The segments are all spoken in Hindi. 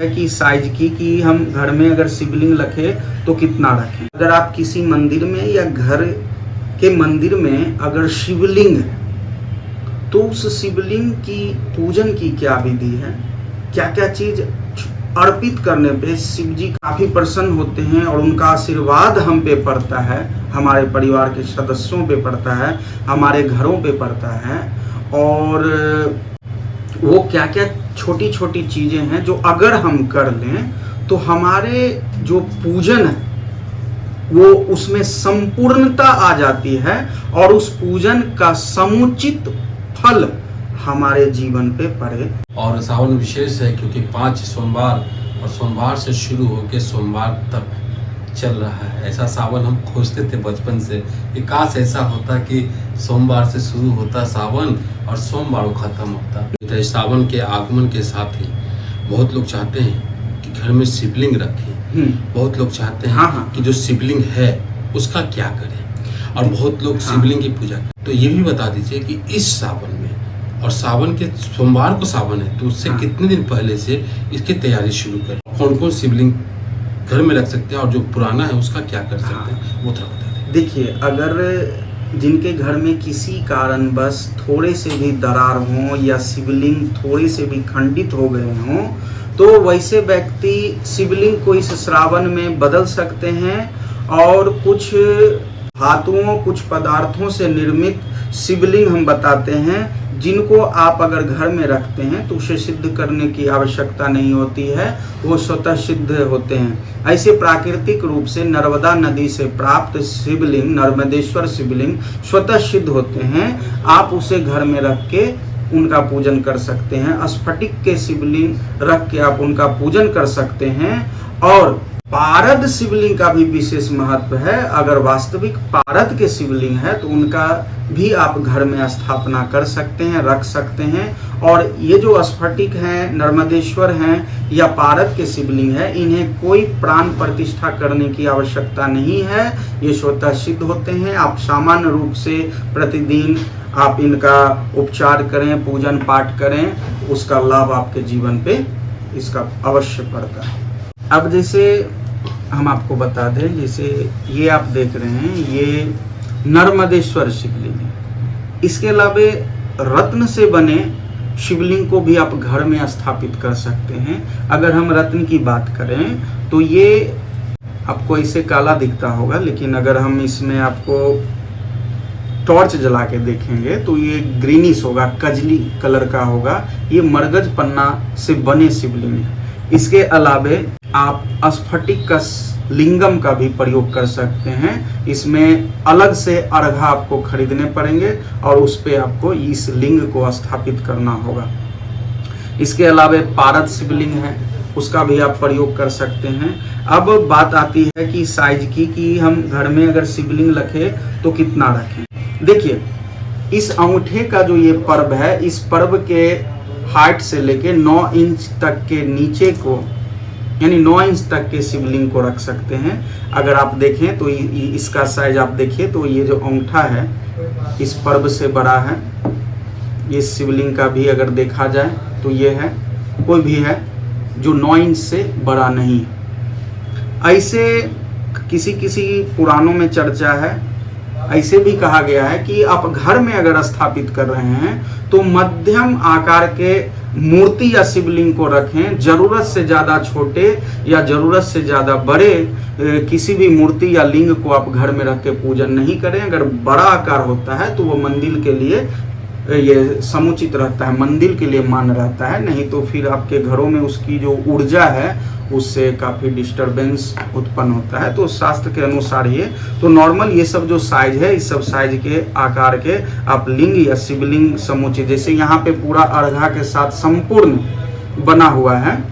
है कि साइज की हम घर में अगर शिवलिंग रखें तो कितना रखें। अगर आप किसी मंदिर में या घर के मंदिर में अगर शिवलिंग है तो उस शिवलिंग की पूजन की क्या विधि है, क्या क्या चीज अर्पित करने पे शिव जी काफी प्रसन्न होते हैं और उनका आशीर्वाद हम पे पड़ता है, हमारे परिवार के सदस्यों पे पड़ता है, हमारे घरों पे पड़ता है। और वो क्या क्या छोटी छोटी चीजें हैं जो अगर हम कर लें तो हमारे जो पूजन है वो उसमें संपूर्णता आ जाती है और उस पूजन का समुचित फल हमारे जीवन पे पड़े। और सावन विशेष है क्योंकि 5 सोमवार और सोमवार से शुरू होकर सोमवार तक चल रहा है। ऐसा सावन हम खोजते थे बचपन से कि काश ऐसा होता कि सोमवार से शुरू होता सावन और सोमवार को खत्म होता। तो सावन के आगमन के साथ ही बहुत लोग चाहते हैं कि घर में शिवलिंग रखें। बहुत लोग चाहते हैं कि जो शिवलिंग है उसका क्या करें, और बहुत लोग शिवलिंग की पूजा करें। तो ये भी बता दीजिए कि इस सावन में, और सावन के सोमवार को सावन है तो उससे कितने दिन पहले से इसकी तैयारी शुरू करें, कौन कौन शिवलिंग घर में रख सकते हैं और जो पुराना है उसका क्या कर सकते हैं, वो थोड़ा बता दें। देखिए, अगर जिनके घर में किसी कारणवश थोड़े से भी दरार हो या शिवलिंग थोड़े से भी खंडित हो गए हों तो वैसे व्यक्ति शिवलिंग को इस श्रावण में बदल सकते हैं और कुछ धातुओं, कुछ पदार्थों से निर्मित शिवलिंग हम बताते हैं जिनको आप अगर घर में रखते हैं तो उसे सिद्ध करने की आवश्यकता नहीं होती है, वो स्वतः सिद्ध होते हैं। ऐसे प्राकृतिक रूप से नर्मदा नदी से प्राप्त शिवलिंग, नर्मदेश्वर शिवलिंग स्वतः सिद्ध होते हैं। आप उसे घर में रख के उनका पूजन कर सकते हैं। स्फटिक के शिवलिंग रख के आप उनका पूजन कर सकते हैं। और पारद शिवलिंग का भी विशेष महत्व है। अगर वास्तविक पारद के शिवलिंग है तो उनका भी आप घर में स्थापना कर सकते हैं, रख सकते हैं। और ये जो स्फटिक हैं, नर्मदेश्वर हैं या पारद के शिवलिंग है, इन्हें कोई प्राण प्रतिष्ठा करने की आवश्यकता नहीं है, ये स्वतः सिद्ध होते हैं। आप सामान्य रूप से प्रतिदिन आप इनका उपचार करें, पूजन पाठ करें, उसका लाभ आपके जीवन पे इसका अवश्य पड़ता है। अब जैसे हम आपको बता दें, जैसे ये आप देख रहे हैं, ये नर्मदेश्वर शिवलिंग है। इसके अलावा रत्न से बने शिवलिंग को भी आप घर में स्थापित कर सकते हैं। अगर हम रत्न की बात करें तो ये आपको ऐसे काला दिखता होगा, लेकिन अगर हम इसमें आपको टॉर्च जला के देखेंगे तो ये ग्रीनिश होगा, कजली कलर का होगा। ये मरगज पन्ना से बने शिवलिंग है। इसके अलावे आप स्फटिक का लिंगम का भी प्रयोग कर सकते हैं। इसमें अलग से अर्घा आपको खरीदने पड़ेंगे और उस पे आपको इस लिंग को स्थापित करना होगा। इसके अलावा पारद शिवलिंग है, उसका भी आप प्रयोग कर सकते हैं। अब बात आती है कि साइज की हम घर में अगर शिवलिंग रखें तो कितना रखें। देखिए, इस अंगूठे का जो ये पर्व है, इस पर्व के हाइट से लेके 9 इंच तक के नीचे को, यानी 9 इंच तक के शिवलिंग को रख सकते हैं। अगर आप देखें तो इसका साइज आप देखिए तो ये जो अंगूठा है इस पर्व से बड़ा है। ये शिवलिंग का भी अगर देखा जाए तो ये है, कोई भी है जो 9 इंच से बड़ा नहीं है। ऐसे किसी किसी पुराणों में चर्चा है, ऐसे भी कहा गया है कि आप घर में अगर स्थापित कर रहे हैं तो मध्यम आकार के मूर्ति या शिवलिंग को रखें। जरूरत से ज़्यादा छोटे या जरूरत से ज़्यादा बड़े किसी भी मूर्ति या लिंग को आप घर में रख के पूजन नहीं करें। अगर बड़ा आकार होता है तो वो मंदिर के लिए ये समुचित रहता है, मंदिर के लिए मान रहता है, नहीं तो फिर आपके घरों में उसकी जो ऊर्जा है उससे काफ़ी डिस्टरबेंस उत्पन्न होता है। तो शास्त्र के अनुसार ये तो नॉर्मल ये सब जो साइज है, इस सब साइज के आकार के आप लिंग या शिवलिंग समुचित, जैसे यहाँ पे पूरा अर्घा के साथ संपूर्ण बना हुआ है,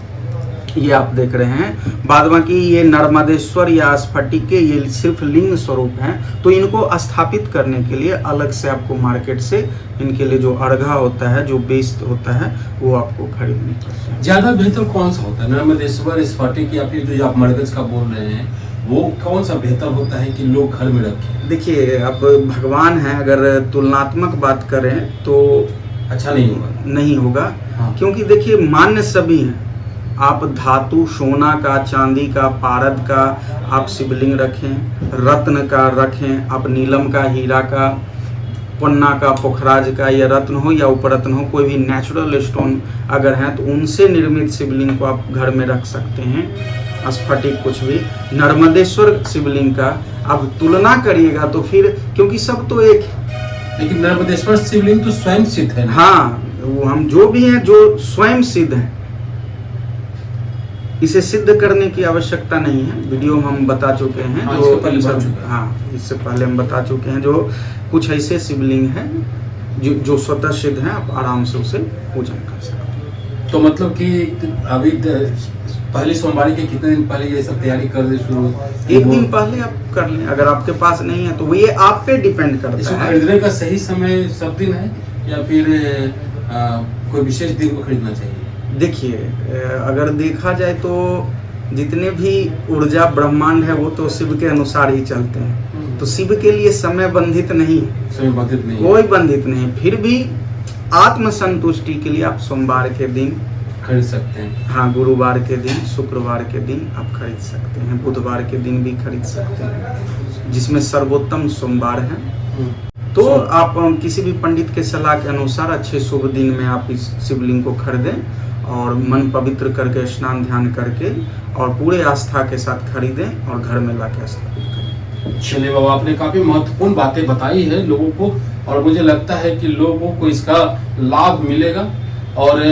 ये आप देख रहे हैं। बाद बाकी ये नर्मदेश्वर या स्फटिक के ये सिर्फ लिंग स्वरूप हैं, तो इनको स्थापित करने के लिए अलग से आपको मार्केट से इनके लिए जो अर्घा होता है, जो बेस्ड होता है, वो आपको खरीदनी पड़ता है। ज़्यादा बेहतर कौन सा होता है, नर्मदेश्वर, स्फटिक या फिर जो आप मरगज का बोल रहे हैं, वो कौन सा बेहतर होता है कि लोग घर में रखें? देखिए, अब भगवान है, अगर तुलनात्मक बात करें तो अच्छा नहीं होगा। नहीं होगा, क्योंकि देखिए मान्य सभी हैं, आप धातु सोना का, चांदी का, पारद का आप शिवलिंग रखें, रत्न का रखें, आप नीलम का, हीरा का, पन्ना का, पोखराज का, या रत्न हो या उपरत्न हो, कोई भी नेचुरल स्टोन अगर हैं तो उनसे निर्मित शिवलिंग को आप घर में रख सकते हैं। स्फटिक कुछ भी, नर्मदेश्वर शिवलिंग का आप तुलना करिएगा तो फिर, क्योंकि सब तो एक है। लेकिन नर्मदेश्वर शिवलिंग तो स्वयं सिद्ध है ना? हाँ, वो हम जो भी हैं जो स्वयं सिद्ध हैं, इसे सिद्ध करने की आवश्यकता नहीं है। वीडियो में हम बता चुके हैं। हाँ, जो इससे पहले बता चुके हैं। हाँ, इससे पहले हम बता चुके हैं जो कुछ ऐसे शिवलिंग हैं जो स्वतः सिद्ध हैं, आप आराम से उसे पूजन कर सकते हैं। तो मतलब कि अभी पहली सोमवारी के कितने दिन पहले ये सब तैयारी कर दे शुरू? एक दिन पहले आप कर लें, अगर आपके पास नहीं है तो वो ये आप पे डिपेंड करता इसको है। खरीदने का सही समय सब दिन है या फिर कोई विशेष दिन को खरीदना चाहिए? देखिए, अगर देखा जाए तो जितने भी ऊर्जा ब्रह्मांड है वो तो शिव के अनुसार ही चलते हैं, तो शिव के लिए समय बंधित नहीं है, समय बंधित नहीं, कोई बंधित नहीं। फिर भी आत्म संतुष्टि के लिए आप सोमवार के दिन खरीद सकते हैं। हाँ, गुरुवार के दिन, शुक्रवार के दिन आप खरीद सकते हैं, बुधवार के दिन भी खरीद सकते हैं, जिसमें सर्वोत्तम सोमवार है। तो आप किसी भी पंडित के सलाह के अनुसार अच्छे शुभ दिन में आप इस शिवलिंग को खरीदें और मन पवित्र करके, स्नान ध्यान करके और पूरे आस्था के साथ खरीदें और घर में लाके स्थापित करें। चलिए बाबा, आपने काफी महत्वपूर्ण बातें बताई है लोगों को, और मुझे लगता है कि लोगों को इसका लाभ मिलेगा और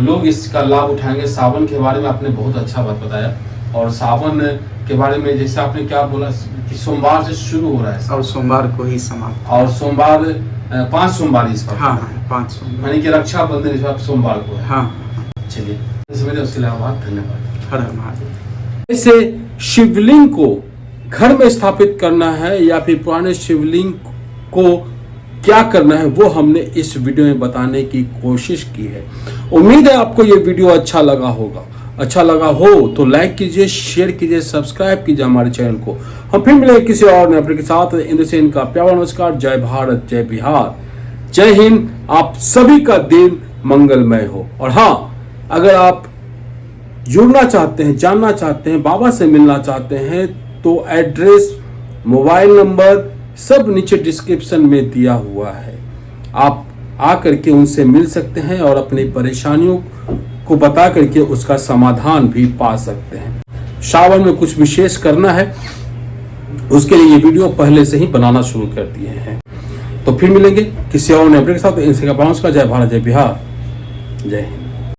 लोग इसका लाभ उठाएंगे। सावन के बारे में आपने बहुत अच्छा बात बताया, और सावन के बारे में जैसे आपने क्या बोला कि सोमवार से शुरू हो रहा है और सोमवार को ही समाप्त, और सोमवार 5 सोमवार इस बार। हाँ, 5 सोमवार, यानी कि रक्षाबंधन इस बार सोमवार को है। हाँ। चलिए, उसके लिए आभार, धन्यवाद। हर हर महादेव। ऐसे शिवलिंग को घर में स्थापित करना है या फिर पुराने शिवलिंग को क्या करना है, वो हमने इस वीडियो में बताने की कोशिश की है। उम्मीद है आपको ये वीडियो अच्छा लगा होगा। अच्छा लगा हो तो लाइक कीजिए, शेयर कीजिए, सब्सक्राइब कीजिए हमारे चैनल को। हम फिर मिलेंगे किसी और नए अपने के साथ। इंद्र सेन का प्यारा नमस्कार। जय भारत, जय बिहार, जय हिंद। आप सभी का दिन मंगलमय हो। और हाँ, अगर आप जुड़ना चाहते हैं, जानना चाहते हैं, बाबा से मिलना चाहते हैं, तो एड्रेस, मोबाइल नंबर सब नीचे डिस्क्रिप्शन में दिया हुआ है। आप आकर के उनसे मिल सकते हैं और अपनी परेशानियों को बता करके उसका समाधान भी पा सकते हैं। सावन में कुछ विशेष करना है, उसके लिए ये वीडियो पहले से ही बनाना शुरू कर दिए हैं। तो फिर मिलेंगे किसी और नए अपडेट के साथ। इनसे का जय भारत, जय बिहार, जय हिंद।